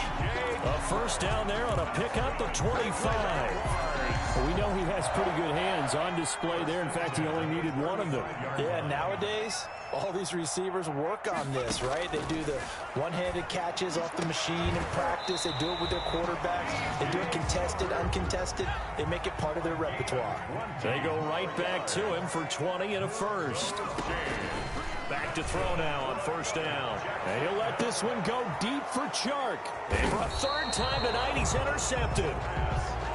[SPEAKER 2] A 1st down there on a pickup of 25.
[SPEAKER 1] Well, we know he has pretty good hands on display there. In fact, he only needed one of them.
[SPEAKER 4] Yeah, nowadays, all these receivers work on this, right? They do the one-handed catches off the machine in practice. They do it with their quarterbacks. They do it contested, uncontested. They make it part of their repertoire.
[SPEAKER 2] They go right back to him for 20 and a 1st. Back to throw now on 1st down.
[SPEAKER 1] And he'll let this one go deep for Chark.
[SPEAKER 2] And for a 3rd time tonight, he's intercepted.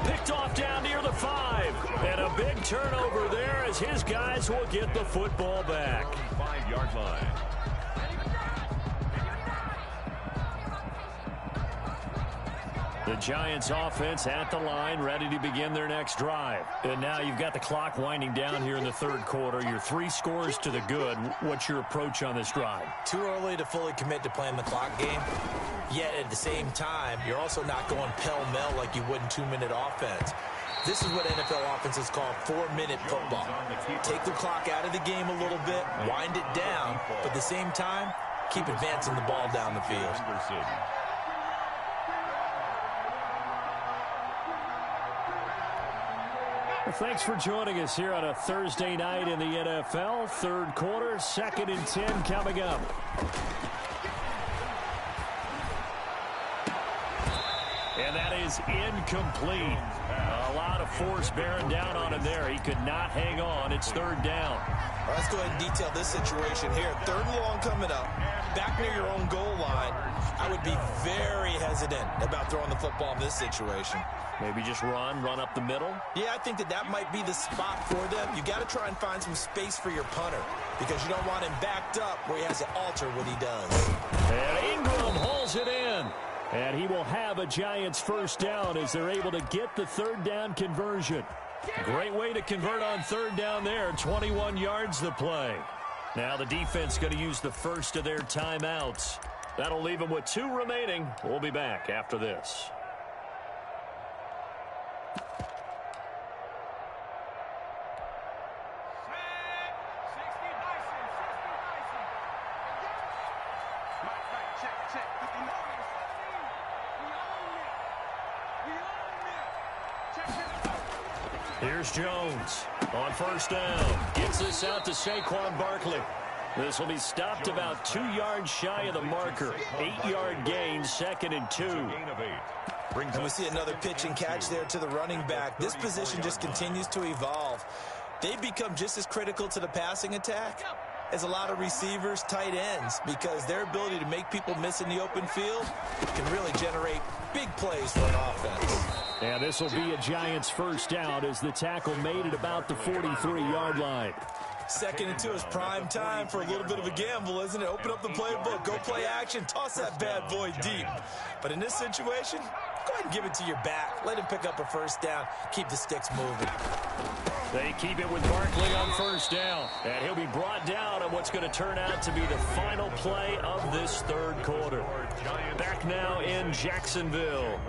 [SPEAKER 2] Picked off down near the 5. And a big turnover there as his guys will get the football back.
[SPEAKER 3] 5-yard line.
[SPEAKER 2] The Giants offense at the line, ready to begin their next drive. And now you've got the clock winding down here in the 3rd quarter. Your 3 scores to the good. What's your approach on this drive?
[SPEAKER 4] Too early to fully commit to playing the clock game. Yet at the same time, you're also not going pell-mell like you would in 2-minute offense. This is what NFL offenses call 4-minute football. Take the clock out of the game a little bit, wind it down, but at the same time, keep advancing the ball down the field.
[SPEAKER 2] Well, thanks for joining us here on a Thursday night in the NFL. 3rd quarter, 2nd and 10 coming up. And that is incomplete. A lot of force bearing down on him there. He could not hang on. It's 3rd down.
[SPEAKER 4] Well, let's go ahead and detail this situation here. 3rd and long coming up. Back near your own goal line. I would be very hesitant about throwing the football in this situation.
[SPEAKER 2] Maybe just run up the middle?
[SPEAKER 4] Yeah, I think that might be the spot for them. You got to try and find some space for your punter because you don't want him backed up where he has to alter what he does.
[SPEAKER 2] And Ingram hauls it in. And he will have a Giants 1st down as they're able to get the 3rd down conversion. Great way to convert on 3rd down there. 21 yards the play. Now the defense going to use the first of their timeouts. That'll leave them with 2 remaining. We'll be back after this. Here's Jones on 1st down. Gets this out to Saquon Barkley. This will be stopped about 2 yards shy of the marker. 8-yard gain, 2nd and 2.
[SPEAKER 4] And we see another pitch and catch there to the running back. This position just continues to evolve. They become just as critical to the passing attack as a lot of receivers, tight ends, because their ability to make people miss in the open field can really generate big plays for an offense.
[SPEAKER 2] And this will be a Giants 1st down as the tackle made at about the 43-yard line.
[SPEAKER 4] 2nd and 2 is prime time for a little bit of a gamble, isn't it? Open up the playbook, go play action, toss that bad boy deep. But in this situation, go ahead and give it to your back. Let him pick up a 1st down, keep the sticks moving.
[SPEAKER 2] They keep it with Barkley on 1st down. And he'll be brought down on what's going to turn out to be the final play of this 3rd quarter. Back now in Jacksonville.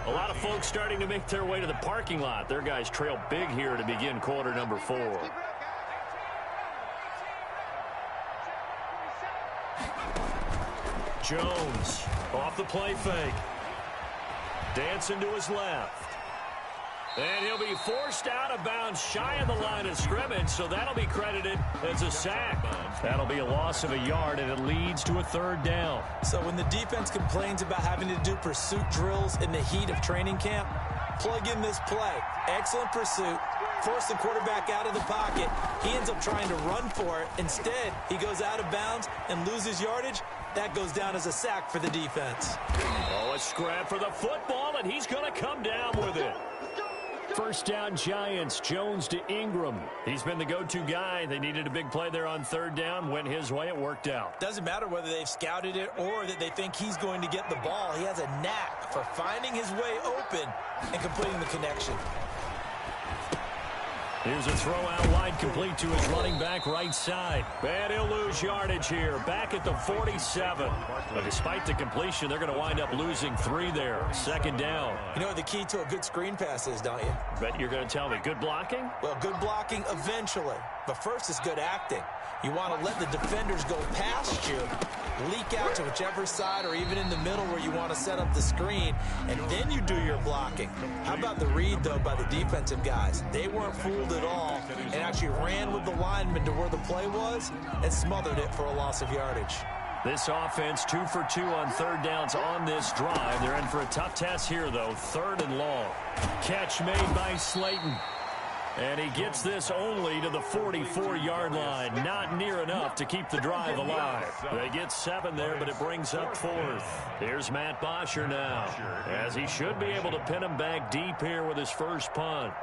[SPEAKER 2] A lot of folks starting to make their way to the parking lot. Their guys trail big here to begin quarter number 4. Jones off the play fake. Dancing to his left. And he'll be forced out of bounds shy of the line of scrimmage, so that'll be credited as a sack. That'll be a loss of a yard, and it leads to a 3rd down.
[SPEAKER 4] So when the defense complains about having to do pursuit drills in the heat of training camp, Plug in this play. Excellent pursuit. Force the quarterback out of the pocket. He ends up trying to run for it. Instead, he goes out of bounds and loses yardage. That goes down as a sack for the defense.
[SPEAKER 1] Oh, a scrap for the football, and he's going to come down with it. First down, Giants. Jones to Ingram. He's been the go-to guy. They needed a big play there on third down. Went his way. It worked out.
[SPEAKER 4] Doesn't matter whether they've scouted it or that they think he's going to get the ball. He has a knack for finding his way open and completing the connection.
[SPEAKER 1] Here's a throw out wide, complete to his running back right side. And he'll lose yardage here. Back at the 47. But despite the completion, they're going to wind up losing 3 there. Second down.
[SPEAKER 4] You know what the key to a good screen pass is, don't you?
[SPEAKER 1] Bet you're going to tell me. Good blocking?
[SPEAKER 4] Well, good blocking eventually. But first is good acting. You want to let the defenders go past you, leak out to whichever side or even in the middle where you want to set up the screen, and then you do your blocking. How about the read, though, by the defensive guys? They weren't fooled at all and actually ran with the lineman to where the play was and smothered it for a loss of yardage.
[SPEAKER 1] This offense 2 for 2 on third downs on this drive. They're in for a tough test here, though. 3rd and long. Catch made by Slayton. And he gets this only to the 44-yard line. Not near enough to keep the drive alive. They get 7 there, but it brings up 4th. Here's Matt Bosher now, as he should be able to pin him back deep here with his first punt.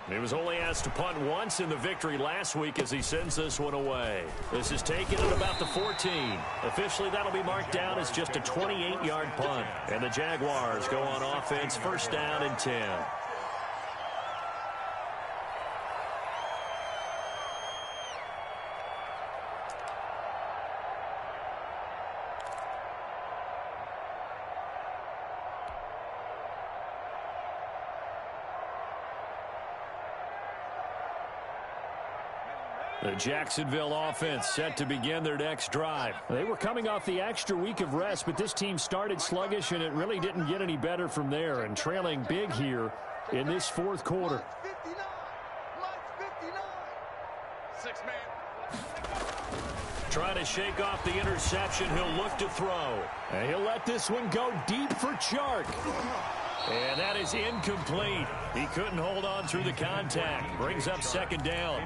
[SPEAKER 1] He was only asked to punt once in the victory last week as he sends this one away. This is taken at about the 14. Officially, that'll be marked down as just a 28-yard punt. And the Jaguars go on offense, first down and 10. The Jacksonville offense set to begin their next drive. They were coming off the extra week of rest, but this team started sluggish, and it really didn't get any better from there, and trailing big here in this 4th quarter. Trying to shake off the interception. He'll look to throw. And he'll let this one go deep for Chark. And that is incomplete. He couldn't hold on through the contact. Brings up second down.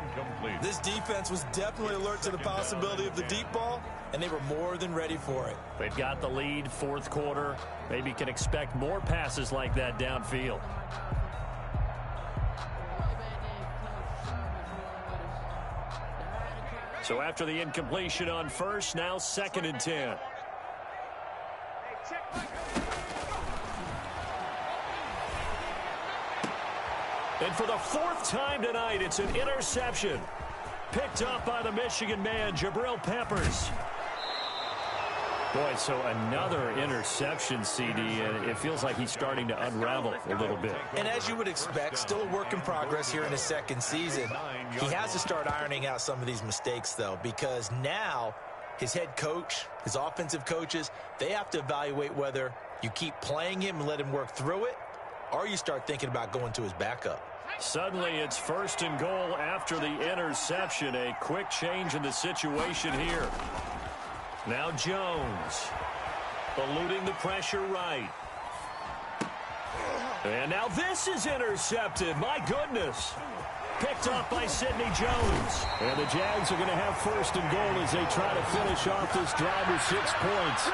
[SPEAKER 4] This defense was definitely alert to the possibility of the deep ball, and they were more than ready for it.
[SPEAKER 1] They've got the lead, 4th quarter. Maybe can expect more passes like that downfield. So after the incompletion on first, now 2nd and 10. And for the 4th time tonight, it's an interception. Picked up by the Michigan man, Jabril Peppers. Boy, so another interception, CD, and it feels like he's starting to unravel a little bit.
[SPEAKER 4] And as you would expect, still a work in progress here in his 2nd season. He has to start ironing out some of these mistakes, though, because now his head coach, his offensive coaches, they have to evaluate whether you keep playing him and let him work through it, or you start thinking about going to his backup.
[SPEAKER 1] Suddenly, it's 1st and goal after the interception. A quick change in the situation here. Now Jones, eluding the pressure right. And now this is intercepted. My goodness. Picked off by Sidney Jones. And the Jags are going to have 1st and goal as they try to finish off this drive with 6 points.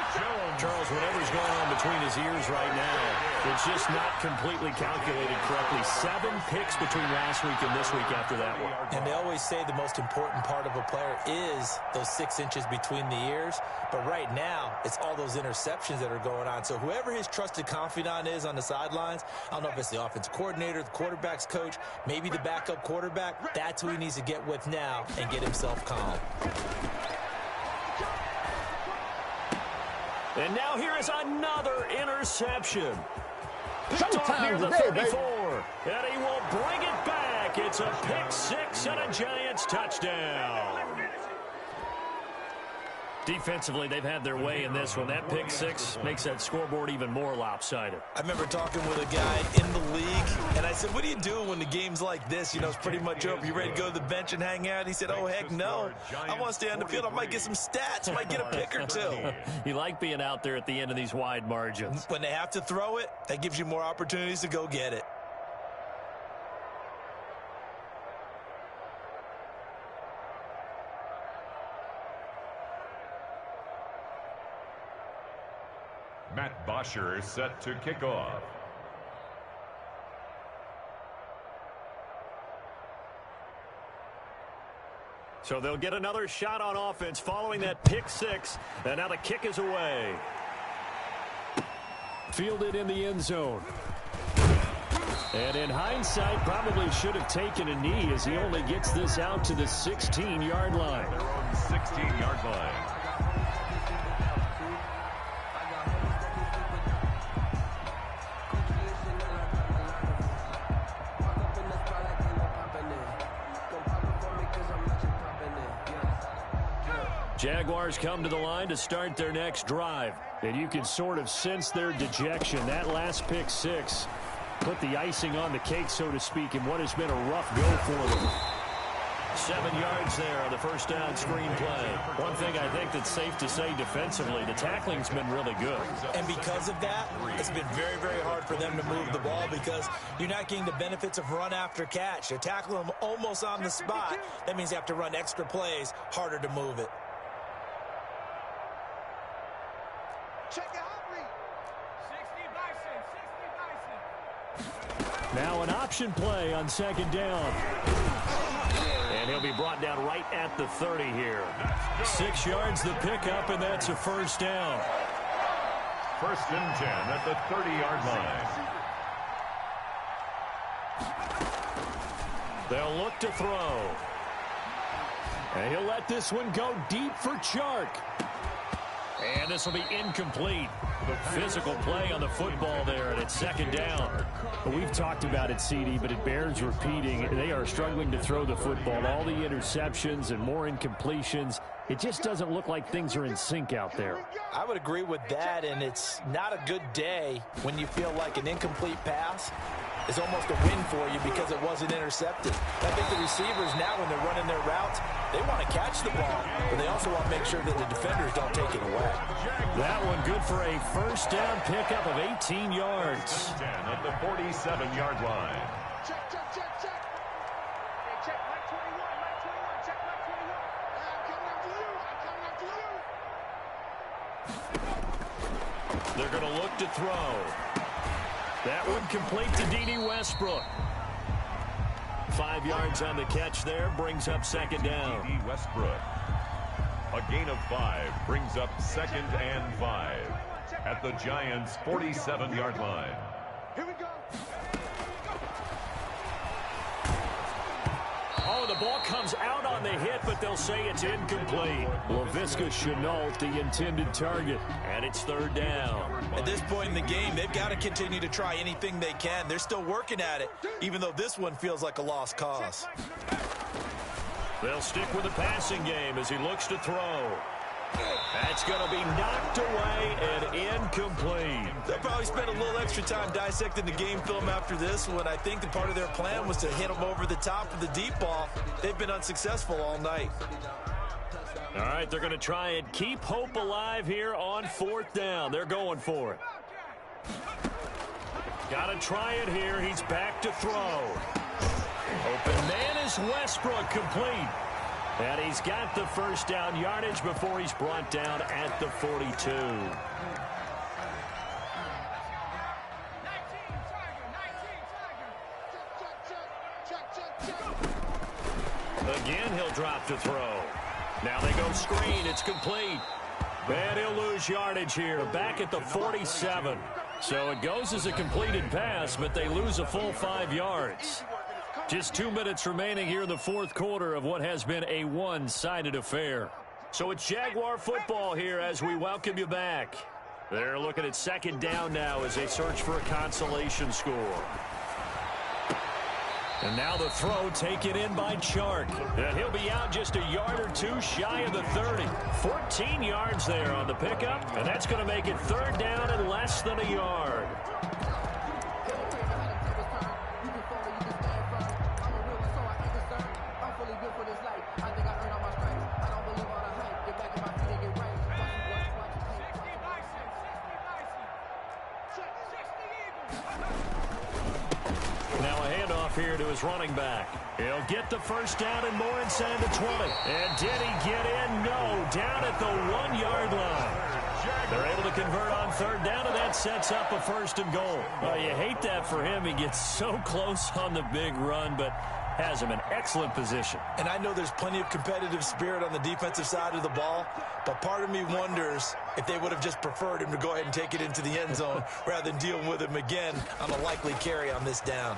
[SPEAKER 1] Charles, whatever's going on between his ears right now, it's just not completely calculated correctly. 7 picks between last week and this week after that one.
[SPEAKER 4] And they always say the most important part of a player is those 6 inches between the ears. But right now, it's all those interceptions that are going on. So whoever his trusted confidant is on the sidelines, I don't know if it's the offensive coordinator, the quarterback's coach, maybe the backup quarterback, that's who he needs to get with now and get himself calm.
[SPEAKER 1] And now here is another interception. Picked off near the 34. And he will bring it back. It's a pick 6 and a Giants touchdown.
[SPEAKER 2] Defensively, they've had their way in this one. That pick six makes that scoreboard even more lopsided.
[SPEAKER 4] I remember talking with a guy in the league, and I said, what do you do when the game's like this? You know, it's pretty much over. You ready to go to the bench and hang out? He said, oh, heck no. I want to stay on the field. I might get some stats. Might get a pick or two.
[SPEAKER 2] You like being out there at the end of these wide margins.
[SPEAKER 4] When they have to throw it, that gives you more opportunities to go get it.
[SPEAKER 3] Matt Bosher set to kick off.
[SPEAKER 1] So they'll get another shot on offense following that pick six. And now the kick is away.
[SPEAKER 2] Fielded in the end zone. And in hindsight, probably should have taken a knee as he only gets this out to the 16-yard line.
[SPEAKER 3] Their own 16-yard line.
[SPEAKER 2] Jaguars come to the line to start their next drive. And you can sort of sense their dejection. That last pick six put the icing on the cake, so to speak, in what has been a rough go for them.
[SPEAKER 1] 7 yards there on the first down screen play. One thing I think that's safe to say defensively, the tackling's been really good.
[SPEAKER 4] And because of that, it's been very, very hard for them to move the ball because you're not getting the benefits of run after catch. They're tackling them almost on the spot. That means you have to run extra plays, harder to move it.
[SPEAKER 5] Check the hot read. 60 Bison.
[SPEAKER 2] Now an option play on second down.
[SPEAKER 1] And he'll be brought down right at the 30 here.
[SPEAKER 2] 6 yards the pickup, and that's a first down.
[SPEAKER 3] First and 10 at the 30-yard line.
[SPEAKER 2] They'll look to throw. And he'll let this one go deep for Chark. And this will be incomplete. Physical play on the football there, and it's second down.
[SPEAKER 6] Well, we've talked about it, CD, but it bears repeating. They are struggling to throw the football. All the interceptions and more incompletions. It just doesn't look like things are in sync out there.
[SPEAKER 4] I would agree with that, and it's not a good day when you feel like an incomplete pass is almost a win for you because it wasn't intercepted. I think the receivers now, when they're running their routes, they want to catch the ball, but they also want to make sure that the defenders don't take it away.
[SPEAKER 2] That one good for a first down pickup of 18 yards.
[SPEAKER 3] 10 at the 47-yard line.
[SPEAKER 5] Check, check, check, check. Hey, check, Mike 21, Mike 21, check Mike 21. I'm coming after you, I'm coming after you.
[SPEAKER 2] They're going to look to throw. That one complete to D.D. Westbrook. 5 yards on the catch there, brings up second down.
[SPEAKER 3] D.D. Westbrook. A gain of 5 brings up second and 5 at the Giants' 47-yard line.
[SPEAKER 5] Here we go.
[SPEAKER 2] Oh, the ball comes out on the hit, but they'll say it's incomplete.
[SPEAKER 6] Laviska Shenault, the intended target.
[SPEAKER 2] And it's third down.
[SPEAKER 4] At this point in the game, they've got to continue to try anything they can. They're still working at it, even though this one feels like a lost cause.
[SPEAKER 2] They'll stick with the passing game as he looks to throw. That's going to be knocked away and incomplete.
[SPEAKER 4] They'll probably spend a little extra time dissecting the game film after this one. I think that part of their plan was to hit them over the top of the deep ball. They've been unsuccessful all night.
[SPEAKER 2] All right, they're going to try and keep hope alive here on fourth down. They're going for it. Got to try it here. He's back to throw. Open man is Westbrook, complete. And he's got the first down yardage before he's brought down at the 42. Again, he'll drop to throw. Now they go screen. It's complete. And he'll lose yardage here. Back at the 47. So it goes as a completed pass, but they lose a full 5 yards. Just 2 minutes remaining here in the fourth quarter of what has been a one-sided affair. So it's Jaguar football here as we welcome you back. They're looking at second down now as they search for a consolation score. And now the throw taken in by Chark. And he'll be out just a yard or two shy of the 30. 14 yards there on the pickup, and that's going to make it third down and less than a yard. Here to his running back. He'll get the first down and more inside the 20. And did he get in? No. Down at the 1-yard line. They're able to convert on third down, and that sets up a first and goal. Well, you hate that for him. He gets so close on the big run, but has him in excellent position.
[SPEAKER 4] And I know there's plenty of competitive spirit on the defensive side of the ball, but part of me wonders if they would have just preferred him to go ahead and take it into the end zone rather than deal with him again on a likely carry on this down.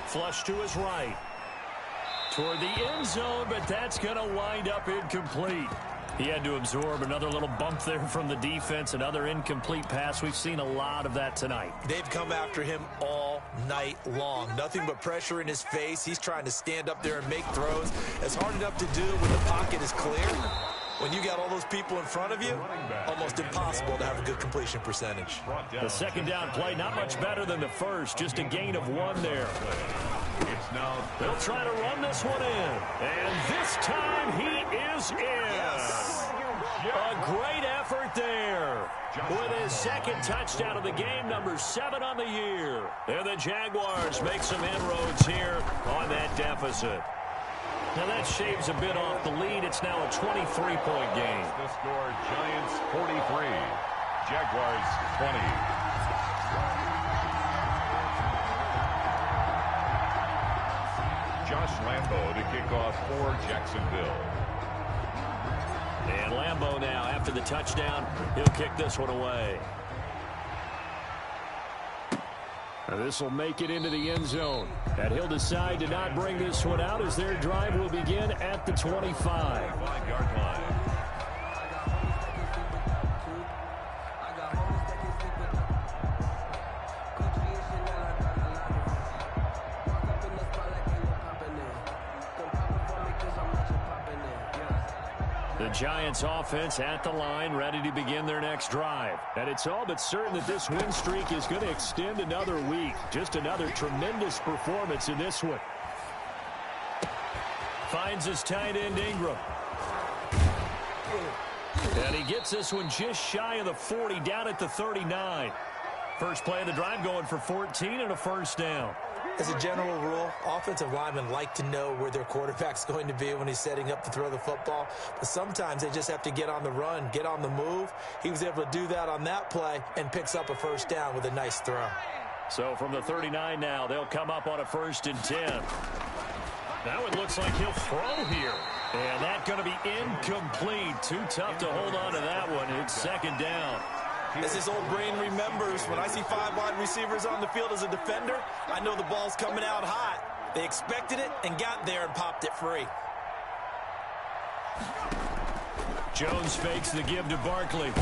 [SPEAKER 2] Flush to his right. Toward the end zone, but that's going to wind up incomplete. He had to absorb another little bump there from the defense, another incomplete pass. We've seen a lot of that tonight.
[SPEAKER 4] They've come after him all night long. Nothing but pressure in his face. He's trying to stand up there and make throws. It's hard enough to do when the pocket is clear. When you got all those people in front of you, almost impossible to have a good completion percentage.
[SPEAKER 2] The second down play, not much better than the first, just a gain of 1 there. They'll try to run this one in. And this time he is in. Yes. A great effort there. With his second touchdown of the game, number 7 on the year. And the Jaguars make some inroads here on that deficit. Now that shaves a bit off the lead. It's now a 23-point game.
[SPEAKER 3] The score, Giants 43, Jaguars 20. Josh Lambo to kick off for Jacksonville.
[SPEAKER 2] And Lambo now, after the touchdown, he'll kick this one away.
[SPEAKER 6] This will make it into the end zone. And he'll decide to not bring this one out as their drive will begin at the 25.
[SPEAKER 3] 5-yard line.
[SPEAKER 2] The Giants offense at the line, ready to begin their next drive.
[SPEAKER 6] And it's all but certain that this win streak is going to extend another week. Just another tremendous performance in this one.
[SPEAKER 2] Finds his tight end Ingram. And he gets this one just shy of the 40, down at the 39. First play of the drive going for 14 and a first down.
[SPEAKER 4] As a general rule, offensive linemen like to know where their quarterback's going to be when he's setting up to throw the football. But sometimes they just have to get on the run, get on the move. He was able to do that on that play and picks up a first down with a nice throw.
[SPEAKER 2] So from the 39 now, they'll come up on a 1st and 10. Now it looks like he'll throw here. And that's going to be incomplete. Too tough to hold on to that one. It's 2nd down.
[SPEAKER 4] As his old brain remembers, when I see 5 wide receivers on the field as a defender, I know the ball's coming out hot. They expected it and got there and popped it free.
[SPEAKER 2] Jones fakes the give to Barkley.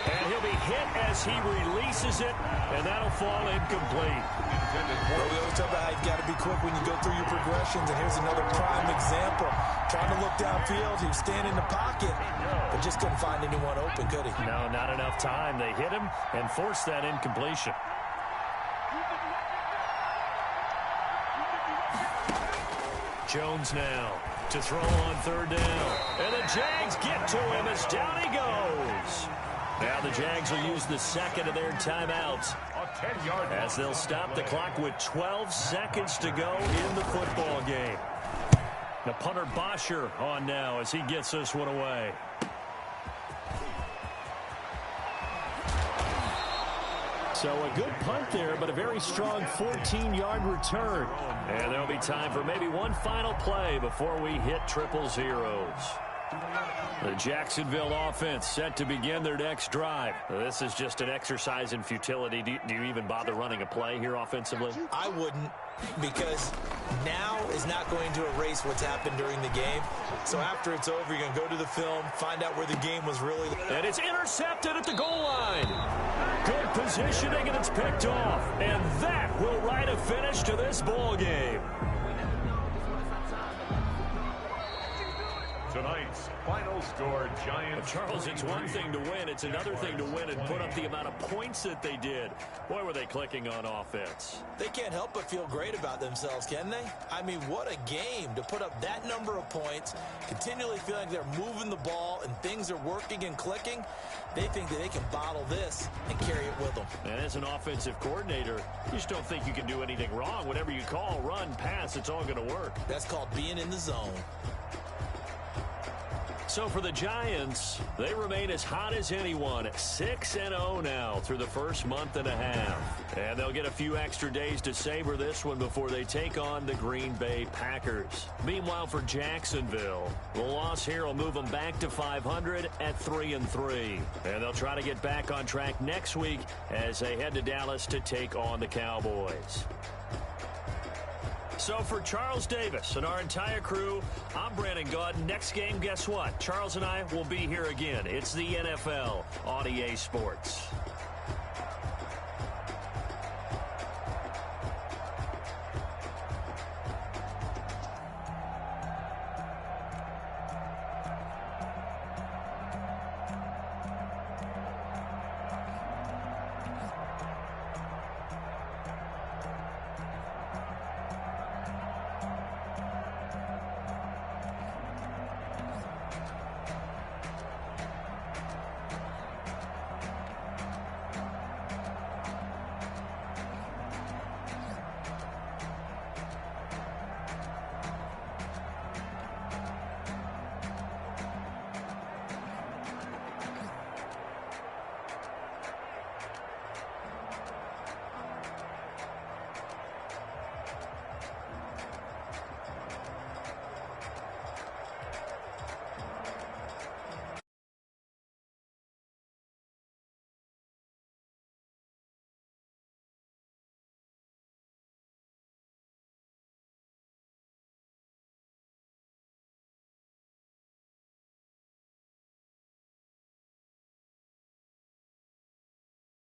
[SPEAKER 2] And he'll be hit as he releases it, and that'll fall incomplete.
[SPEAKER 4] Well, we always talk about how you've got to be quick when you go through your progressions, and here's another prime example. Trying to look downfield, he was standing in the pocket, but just couldn't find anyone open, could he?
[SPEAKER 2] No, not enough time. They hit him and forced that incompletion. Jones now to throw on 3rd down. And the Jags get to him as down he goes. Now the Jags will use the 2nd of their timeouts as they'll stop the clock with 12 seconds to go in the football game. The punter Bosher on now as he gets this one away.
[SPEAKER 6] So a good punt there, but a very strong 14-yard return.
[SPEAKER 2] And there'll be time for maybe one final play before we hit 000. The Jacksonville offense set to begin their next drive. This is just an exercise in futility. Do you even bother running a play here offensively?
[SPEAKER 4] I wouldn't, because now is not going to erase what's happened during the game. So after it's over, you're going to go to the film, find out where the game was really.
[SPEAKER 2] And it's intercepted at the goal line. Good positioning, and it's picked off. And that will write quite a finish to this ball game.
[SPEAKER 3] Tonight's final score, Giants.
[SPEAKER 2] Charles, it's one thing to win. It's another thing to win and put up the amount of points that they did. Boy, were they clicking on offense.
[SPEAKER 4] They can't help but feel great about themselves, can they? I mean, what a game to put up that number of points, continually feeling they're moving the ball and things are working and clicking. They think that they can bottle this and carry it with them.
[SPEAKER 2] And as an offensive coordinator, you just don't think you can do anything wrong. Whatever you call, run, pass, it's all going to work.
[SPEAKER 4] That's called being in the zone.
[SPEAKER 2] So for the Giants, they remain as hot as anyone, 6-0 now through the first month and a half. And they'll get a few extra days to savor this one before they take on the Green Bay Packers. Meanwhile, for Jacksonville, the loss here will move them back to 500 at 3-3. And they'll try to get back on track next week as they head to Dallas to take on the Cowboys. So for Charles Davis and our entire crew, I'm Brandon Gaudin. Next game, guess what? Charles and I will be here again. It's the NFL on EA Sports.